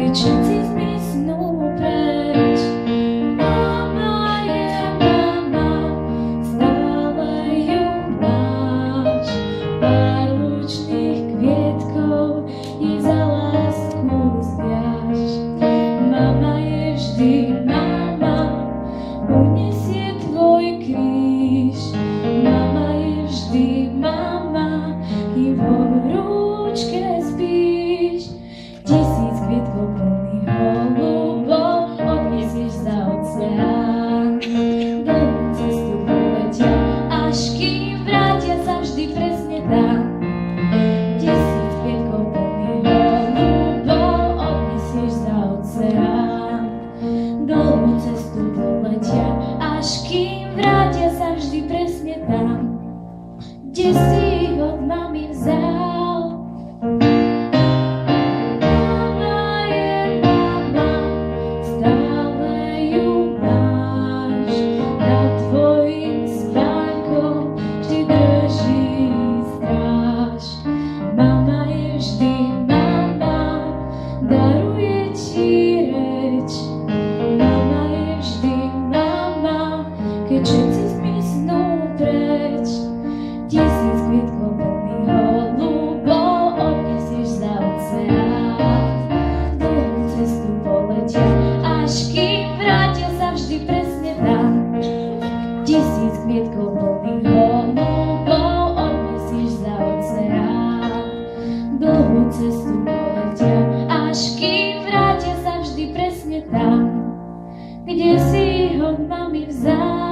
keď všetci zmiznú preč. Mama je mama, stále ju máš, pár ručných kvietkov jej za lásku zviaž. Mama je vždy mama, unesie tvoj kríž. Mama je vždy mama, kým vo rúčke spíš. 1000 kvietkov plných holubov odniesieš za oceán. Dlhú cestu poletia, až kým vrátia sa vždy presne tam. 1000 kvietkov plných holubov odniesieš za oceán. Dlhú cestu poletia, až kým vrátia sa vždy presne tam, kde si ich od mami vzal. Mama je mama, stále ju máš, nad tvojim spánkom vždy drží stráž. Mama je vždy mama, daruje ti reč. Mama je vždy mama, keď všetci zmiznú preč. 1000 kvietkov plných holubov odniesieš za oceán. Dlhú cestu poletia, až kým vrátia sa vždy presne tam. 1000 kvietkov plných holubov odniesieš za oceán. Dlhú cestu poletia, až kým vrátia sa vždy presne tam, kde si ich od mami vzal.